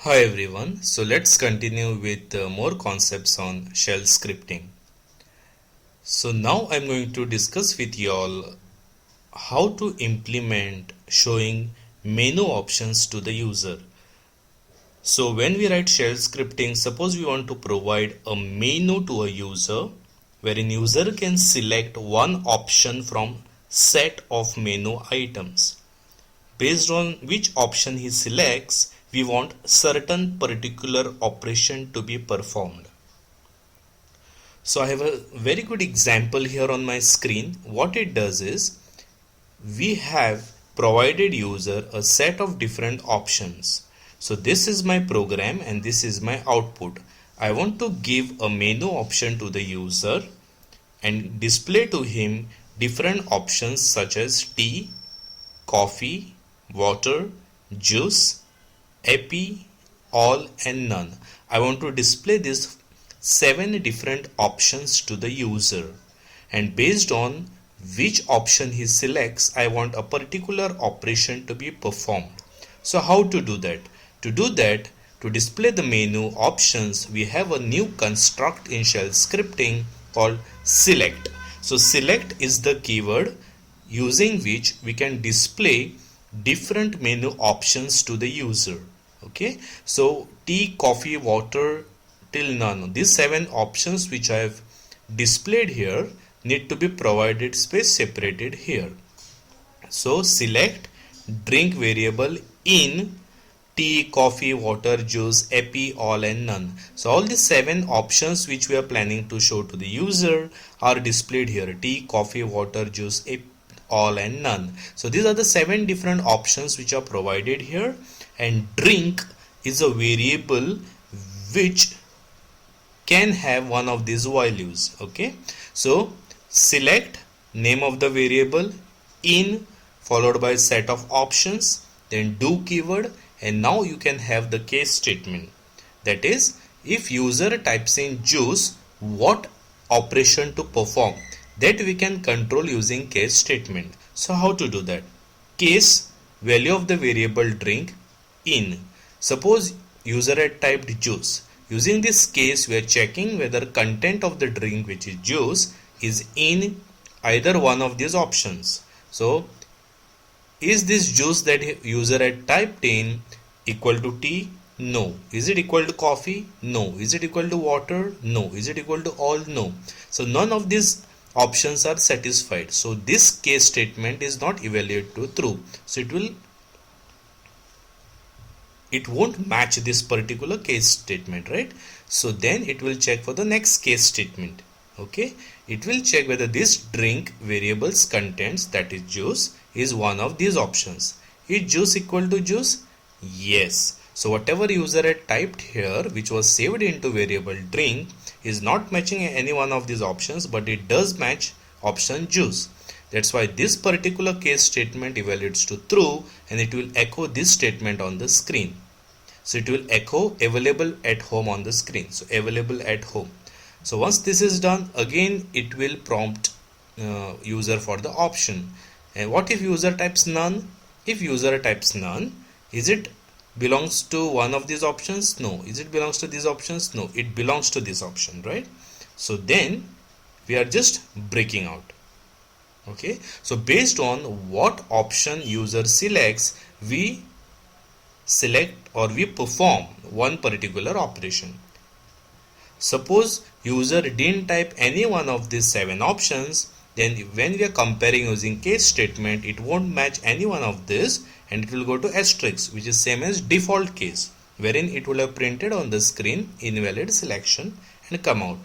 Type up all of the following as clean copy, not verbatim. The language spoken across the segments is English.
Hi everyone, so let's continue with more concepts on shell scripting. So now I'm going to discuss with you all how to implement showing menu options to the user. So when we write shell scripting, suppose we want to provide a menu to a user wherein user can select one option from set of menu items. Based on which option he selects, we want certain particular operation to be performed. So I have a very good example here on my screen. What it does is, we have provided user a set of different options. So this is my program and this is my output. I want to give a menu option to the user and display to him different options such as tea, coffee, water, juice, epi, all and none. I want to display these 7 different options to the user, and based on which option he selects, I want a particular operation to be performed. So how to do that? To do that, to display the menu options, we have a new construct in shell scripting called select. So select is the keyword using which we can display different menu options to the user. Okay, so tea, coffee, water till none, these 7 options which I have displayed here need to be provided space separated here. So select drink variable in tea, coffee, water, juice, epi, all and none. So all the 7 options which we are planning to show to the user are displayed here: tea, coffee, water, juice, epi, all and none. So these are the 7 different options which are provided here, and drink is a variable which can have one of these values. Okay, so select name of the variable, in followed by set of options, then do keyword, and now you can have the case statement. That is, if user types in juice, what operation to perform, that we can control using case statement. So how to do that? Case value of the variable drink in. Suppose user had typed juice. Using this case, we are checking whether content of the drink, which is juice, is in either one of these options. So is this juice that user had typed in equal to tea? No. Is it equal to coffee? No. Is it equal to water? No. Is it equal to all? No. So none of these options are satisfied. So this case statement is not evaluated to true. So it won't match this particular case statement, right? So then it will check for the next case statement. Okay, it will check whether this drink variable's contents, that is juice, is one of these options. Is juice equal to juice? Yes. So whatever user had typed here, which was saved into variable drink, is not matching any one of these options, but it does match option juice. That's why this particular case statement evaluates to true, and it will echo this statement on the screen. So it will echo available at home on the screen. So available at home. So once this is done, again it will prompt user for the option. And what if user types none? If user types none, is it belongs to one of these options? No. Is it belongs to these options? No. It belongs to this option, right? So then we are just breaking out. Okay, so based on what option user selects, we select or we perform one particular operation. Suppose user didn't type any one of these 7 options, then when we are comparing using case statement, it won't match any one of this, and it will go to asterisk, which is same as default case, wherein it will have printed on the screen invalid selection and come out.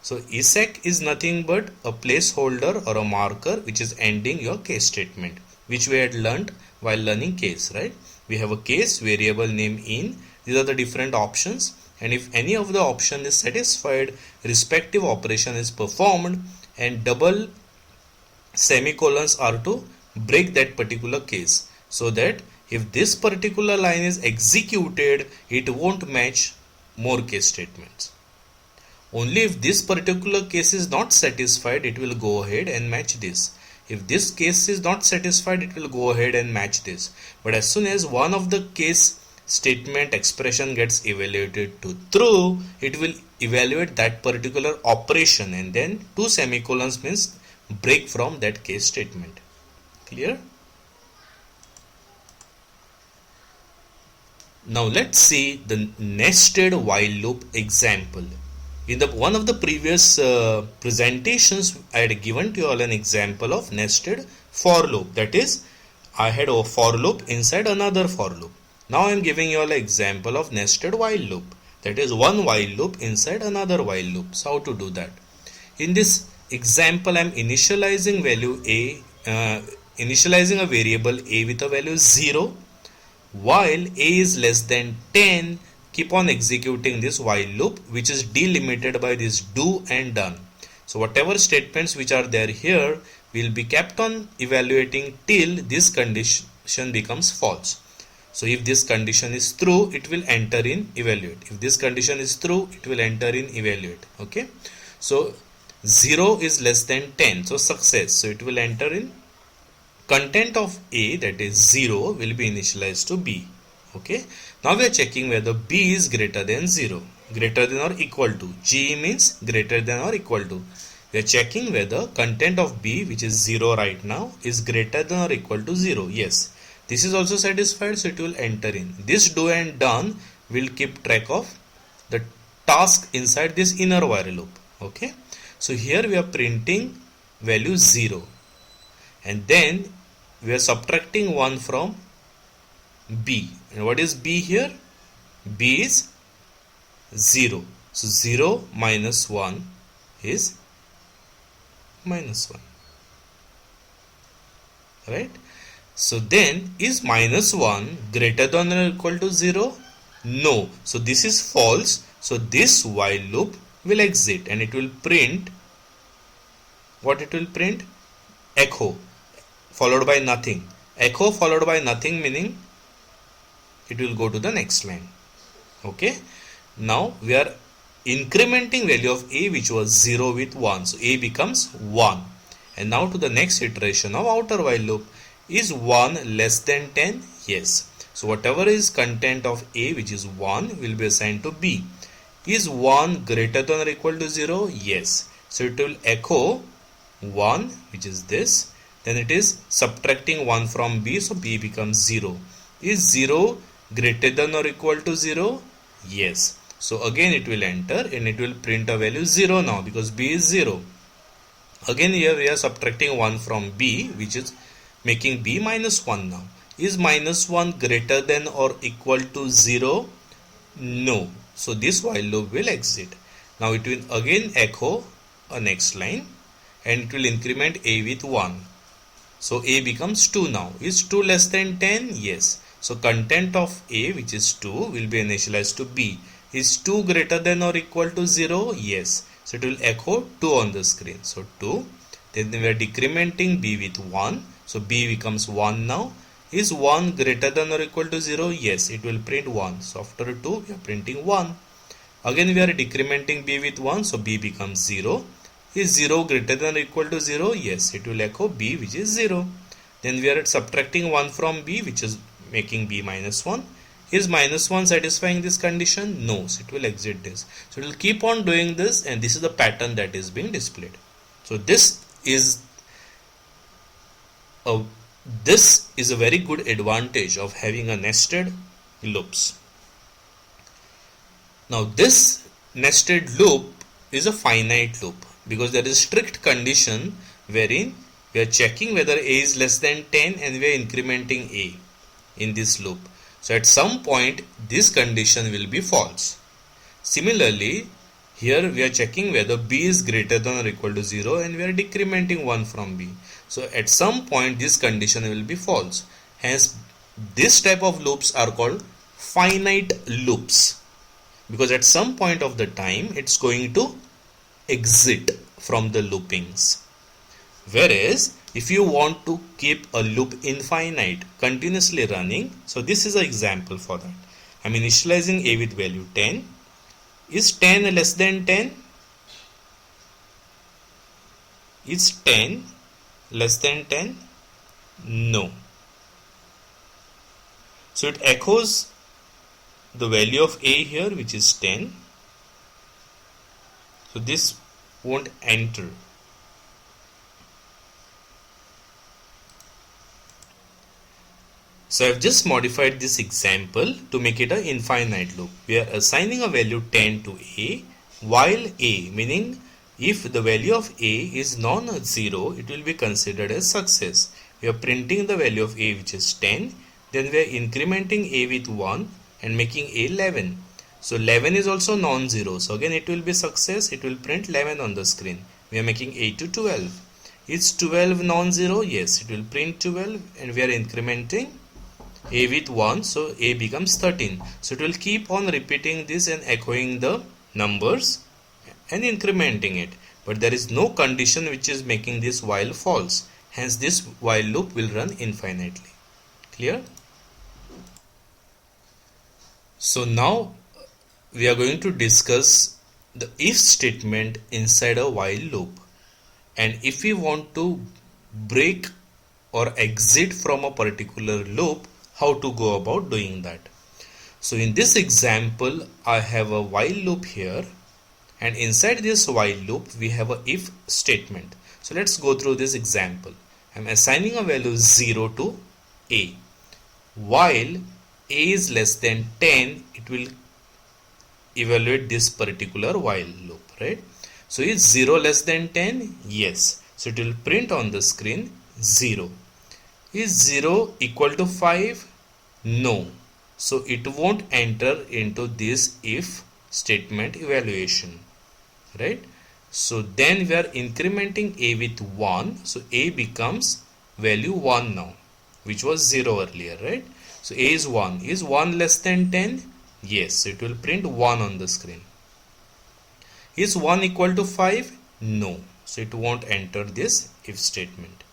So ESEC is nothing but a placeholder or a marker which is ending your case statement, which we had learned while learning case, right? We have a case variable name in. These are the different options, and if any of the option is satisfied, respective operation is performed, and double semicolons are to break that particular case, so that if this particular line is executed, it won't match more case statements. Only if this particular case is not satisfied, it will go ahead and match this. If this case is not satisfied, it will go ahead and match this. But as soon as one of the case statement expression gets evaluated to true, it will evaluate that particular operation, and then two semicolons means break from that case statement. Clear? Now let's see the nested while loop example. In the one of the previous presentations, I had given to you all an example of nested for loop. That is, I had a for loop inside another for loop. Now I am giving you all an example of nested while loop. That is, one while loop inside another while loop. So how to do that? In this example, I am initializing value a, initializing a variable a with a value 0. While a is less than 10, keep on executing this while loop, which is delimited by this do and done. So whatever statements which are there here will be kept on evaluating till this condition becomes false. So if this condition is true, it will enter in evaluate. If this condition is true, it will enter in evaluate. Okay. So 0 is less than 10. So success. So it will enter in content of A, that is 0, will be initialized to B. Okay. Now we are checking whether B is greater than 0, greater than or equal to. G means greater than or equal to. We are checking whether content of B, which is 0 right now, is greater than or equal to 0. Yes. This is also satisfied, so it will enter in. This do and done will keep track of the task inside this inner while loop. Okay. So here we are printing value 0. And then we are subtracting 1 from B. And what is B here? B is 0. So 0 minus 1 is minus 1. Right? So then, is minus 1 greater than or equal to 0? No. So this is false. So this while loop will exit and it will print, what it will print? Echo followed by nothing. Echo followed by nothing meaning it will go to the next line. Okay. Now we are incrementing value of A, which was 0 with 1. So A becomes 1. And now to the next iteration of outer while loop. Is 1 less than 10? Yes. So whatever is content of A, which is 1, will be assigned to B. Is 1 greater than or equal to 0? Yes. So it will echo 1, which is this. Then it is subtracting 1 from B, so B becomes 0. Is 0 greater than or equal to 0? Yes. So again it will enter and it will print a value 0 now because B is 0. Again here we are subtracting 1 from B, which is making B minus 1 now. Is minus 1 greater than or equal to 0? No. So this while loop will exit. Now it will again echo a next line and it will increment A with 1. So A becomes 2 now. Is 2 less than 10? Yes. So content of A, which is 2, will be initialized to B. Is 2 greater than or equal to 0? Yes. So it will echo 2 on the screen. So 2. Then we are decrementing B with 1. So B becomes 1 now. Is 1 greater than or equal to 0? Yes. It will print 1. So after 2, we are printing 1. Again we are decrementing B with 1. So B becomes 0. Is 0 greater than or equal to 0? Yes. It will echo B, which is 0. Then we are subtracting 1 from B, which is making B minus 1. Is minus 1 satisfying this condition? No. So it will exit this. So it will keep on doing this, and this is the pattern that is being displayed. So this is a very good advantage of having a nested loops. Now this nested loop is a finite loop because there is strict condition wherein we are checking whether A is less than 10 and we are incrementing A in this loop. So at some point this condition will be false. Similarly, here we are checking whether B is greater than or equal to 0 and we are decrementing 1 from B. So at some point this condition will be false. Hence this type of loops are called finite loops because at some point of the time it's going to exit from the loopings. Whereas if you want to keep a loop infinite continuously running, so this is an example for that. I'm initializing A with value 10. Is 10 less than 10? Is 10 less than 10? No. So it echoes the value of a here, which is 10. So this won't enter. So I've just modified this example to make it an infinite loop. We are assigning a value 10 to a, while a, meaning if the value of a is non-zero, it will be considered as success. We are printing the value of a, which is 10. Then we are incrementing a with 1 and making a 11. So 11 is also non-zero. So again it will be success. It will print 11 on the screen. We are making a to 12. Is 12 non-zero? Yes, it will print 12, and we are incrementing a with 1, so a becomes 13. So it will keep on repeating this and echoing the numbers and incrementing it. But there is no condition which is making this while false. Hence this while loop will run infinitely. Clear? So now we are going to discuss the if statement inside a while loop. And if we want to break or exit from a particular loop, how to go about doing that. So in this example, I have a while loop here, and inside this while loop we have a if statement. So let's go through this example. I'm assigning a value 0 to a. While a is less than 10, it will evaluate this particular while loop, right? So is 0 less than 10? Yes. So it will print on the screen 0. Is 0 equal to 5? No. So it won't enter into this if statement evaluation, right? So then we are incrementing a with 1. So a becomes value 1 now, which was 0 earlier, right? So a is 1. Is 1 less than 10? Yes. So it will print 1 on the screen. Is 1 equal to 5? No. So it won't enter this if statement.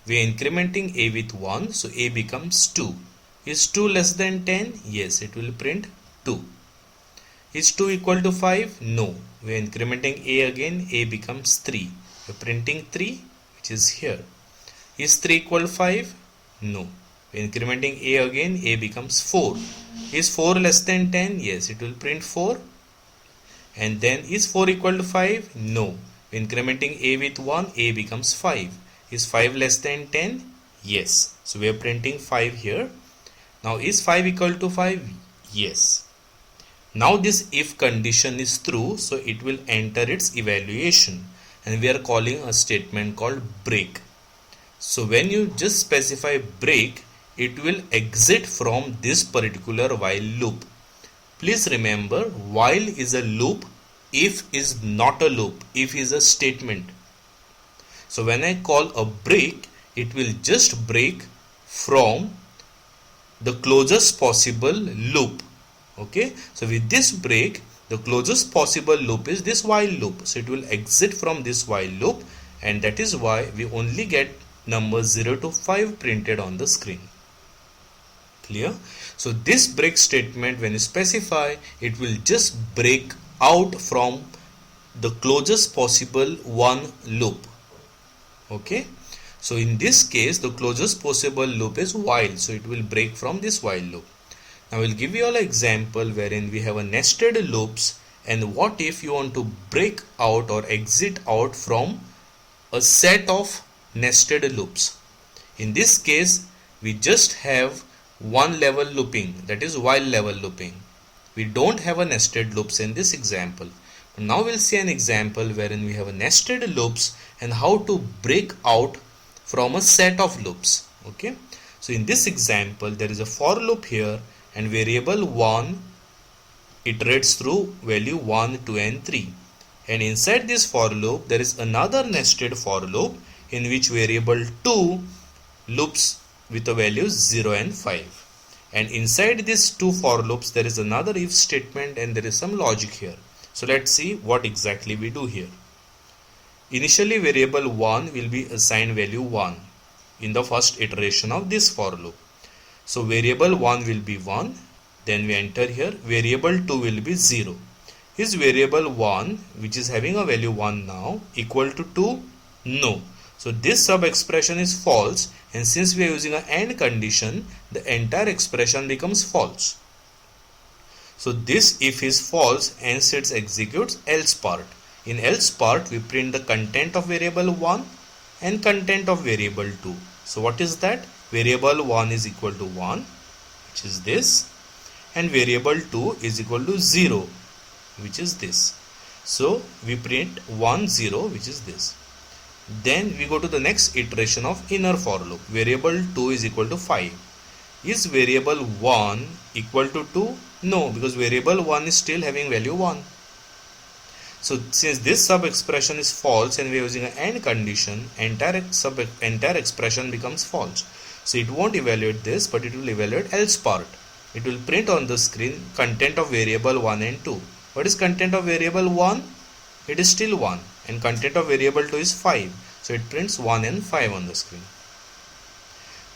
We are incrementing a with 1, so a becomes 2. Is 2 less than 10? Yes, it will print 2. Is 2 equal to 5? No. We are incrementing a again, a becomes 3. We are printing 3, which is here. Is 3 equal to 5? No. We are incrementing a again, a becomes 4. Is 4 less than 10? Yes, it will print 4. And then is 4 equal to 5? No. We are incrementing a with 1, a becomes 5. Is 5 less than 10? Yes. So we are printing 5 here. Now is 5 equal to 5? Yes. Now this if condition is true, so it will enter its evaluation, and we are calling a statement called break. So when you just specify break, it will exit from this particular while loop. Please remember, while is a loop, if is not a loop, if is a statement. So when I call a break, it will just break from the closest possible loop. Okay, so with this break, the closest possible loop is this while loop. So it will exit from this while loop, and that is why we only get numbers 0 to 5 printed on the screen. Clear? So this break statement, when you specify, it will just break out from the closest possible one loop. Okay, so in this case the closest possible loop is while, so it will break from this while loop. Now I will give you all an example wherein we have a nested loops, and what if you want to break out or exit out from a set of nested loops. In this case we just have one level looping, that is while level looping. We don't have a nested loops in this example. Now we'll see an example wherein we have a nested loops and how to break out from a set of loops. Okay, so in this example there is a for loop here, and variable 1 iterates through value 1, 2 and 3, and inside this for loop there is another nested for loop in which variable 2 loops with the values 0 and 5, and inside these two for loops there is another if statement, and there is some logic here. So let's see what exactly we do here. Initially variable 1 will be assigned value 1 in the first iteration of this for loop. So variable 1 will be 1, then we enter here variable 2 will be 0. Is variable 1, which is having a value 1 now, equal to 2? No. So this sub expression is false, and since we are using an AND condition, the entire expression becomes false. So this if is false, hence it executes else part. In else part, we print the content of variable 1 and content of variable 2. So what is that? Variable 1 is equal to 1, which is this, and variable 2 is equal to 0, which is this. So we print 1 0, which is this. Then we go to the next iteration of inner for loop. Variable 2 is equal to 5. Is variable 1 equal to 2? No, because variable 1 is still having value 1. So since this sub expression is false and we are using an AND condition, entire expression becomes false. So it won't evaluate this, but it will evaluate else part. It will print on the screen content of variable 1 and 2. What is content of variable 1? It is still 1, and content of variable 2 is 5. So it prints 1 and 5 on the screen.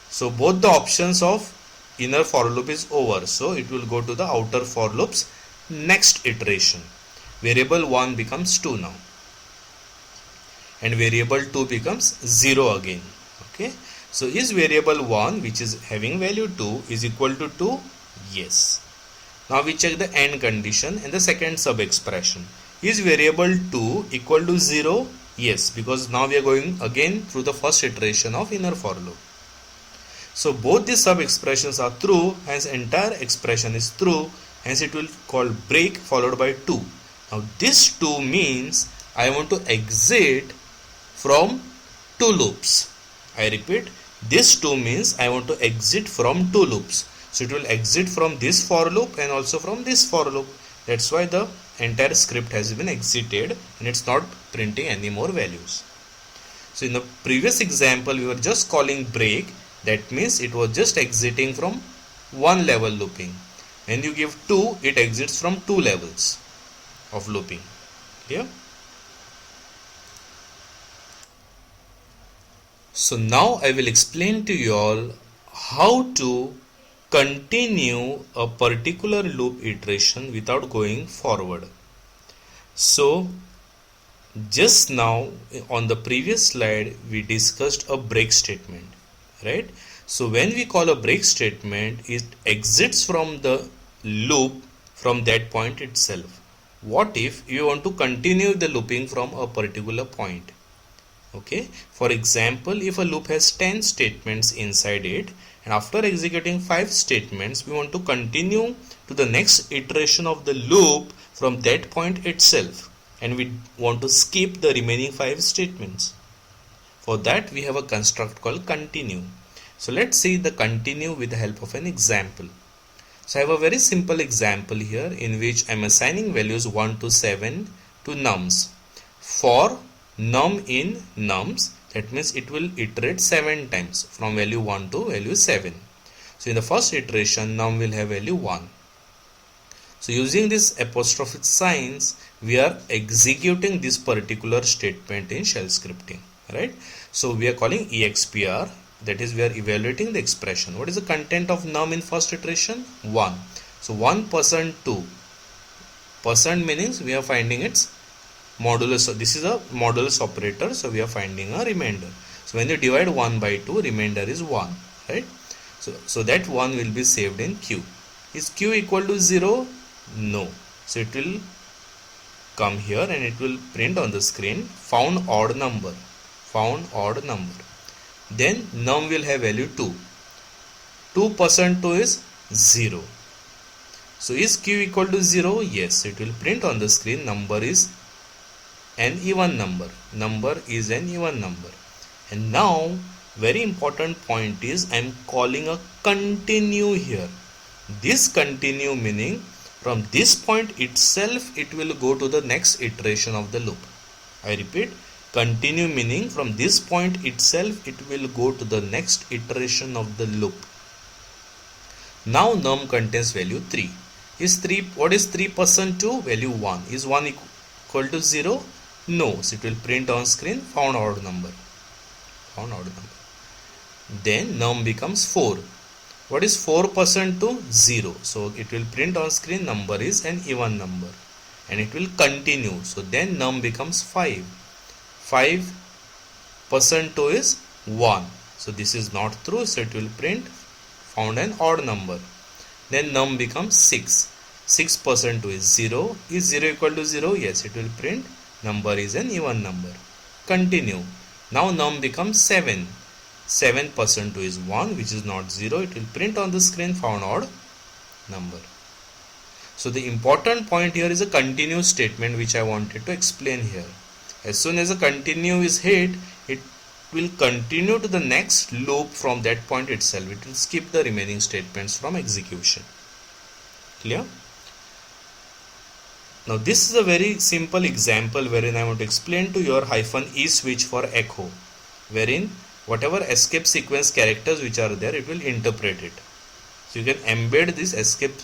So both the options of inner for loop is over. So it will go to the outer for loop's next iteration. Variable 1 becomes 2 now, and variable 2 becomes 0 again. Okay. So is variable 1, which is having value 2, is equal to 2? Yes. Now we check the AND condition and the second sub expression. Is variable 2 equal to 0? Yes, because now we are going again through the first iteration of inner for loop. So both these sub expressions are true, hence entire expression is true, hence it will call break followed by 2. Now this 2 means I want to exit from 2 loops. I repeat, this 2 means I want to exit from 2 loops. So it will exit from this for loop and also from this for loop. That's why the entire script has been exited and it's not printing any more values. So in the previous example, we were just calling break. That means it was just exiting from one level looping. When you give 2, it exits from 2 levels of looping. Here. So now I will explain to you all how to continue a particular loop iteration without going forward. So just now on the previous slide we discussed a break statement, right? So when we call a break statement, it exits from the loop from that point itself. What if you want to continue the looping from a particular point? Okay, for example, if a loop has 10 statements inside it, and after executing 5 statements, we want to continue to the next iteration of the loop from that point itself, and we want to skip the remaining 5 statements. For that, we have a construct called continue. So let's see the continue with the help of an example. So I have a very simple example here in which I am assigning values 1 to 7 to nums. For num in nums, that means it will iterate 7 times from value 1 to value 7. So in the first iteration, num will have value 1. So using this apostrophe signs, we are executing this particular statement in shell scripting, right? So we are calling expr, that is we are evaluating the expression. What is the content of num in first iteration? 1. So 1% 2. Percent means we are finding its modulus. So this is a modulus operator, so we are finding a remainder. So when you divide 1 by 2, remainder is 1, right? So that 1 will be saved in Q. Is Q equal to 0? No. So it will come here and it will print on the screen found odd number. Found odd number. Then num will have value 2. 2% 2 is 0. So is Q equal to 0? Yes, it will print on the screen number is an even number. Number is an even number. And now very important point is I am calling a continue here. This continue meaning from this point itself it will go to the next iteration of the loop. I repeat, continue meaning from this point itself it will go to the next iteration of the loop. Now num contains value 3. What is 3% 2? Value 1. Is 1 equal to 0? No. So it will print on screen found odd number. Found odd number. Then num becomes 4. What is 4% to 0? So it will print on screen number is an even number. And it will continue. So then num becomes 5. 5% to is 1. So this is not true. So it will print found an odd number. Then num becomes 6. 6% 2 is 0. Is 0 equal to 0? Yes, it will print number is an even number. Continue. Now num becomes 7. 7% 2 is 1, which is not 0. It will print on the screen found odd number. So the important point here is a continue statement, which I wanted to explain here. As soon as a continue is hit, it will continue to the next loop from that point itself. It will skip the remaining statements from execution. Clear? Now this is a very simple example wherein I want to explain to your -e switch for echo, wherein whatever escape sequence characters which are there, it will interpret it. So you can embed this escape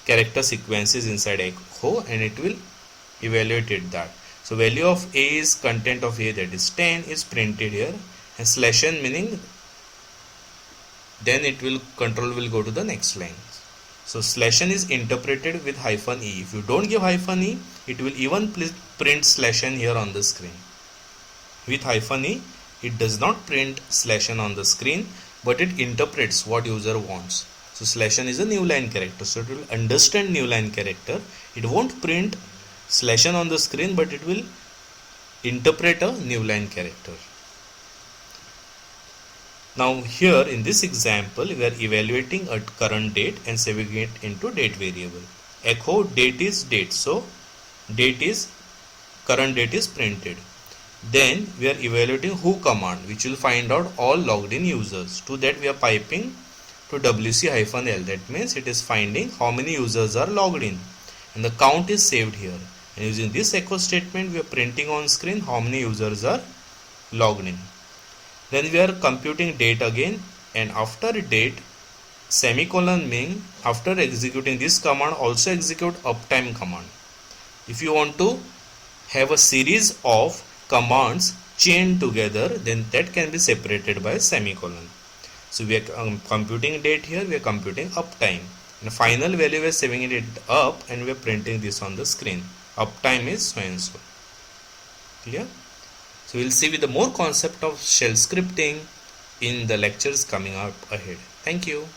character sequences inside echo and it will evaluate it that. So value of a is content of a, that is 10, is printed here, and /n meaning then it will control will go to the next line. So /n is interpreted with -e. If you don't give -e, it will even print /n here on the screen. With -e, it does not print /n on the screen, but it interprets what user wants. So /n is a new line character, so it will understand new line character. It won't print /n on the screen, but it will interpret a new line character. Now here in this example, we are evaluating a current date and saving it into date variable. Echo date is date, so current date is printed. Then we are evaluating who command, which will find out all logged in users. To that we are piping to wc-l. That means it is finding how many users are logged in, and the count is saved here. And using this echo statement, we are printing on screen how many users are logged in. Then we are computing date again, and after date, semicolon means after executing this command, also execute uptime command. If you want to have a series of commands chained together, then that can be separated by semicolon. So we are computing date here, we are computing uptime, and final value we are saving it up, and we are printing this on the screen. Uptime is so and so. Clear? So we will see with the more concept of shell scripting in the lectures coming up ahead. Thank you.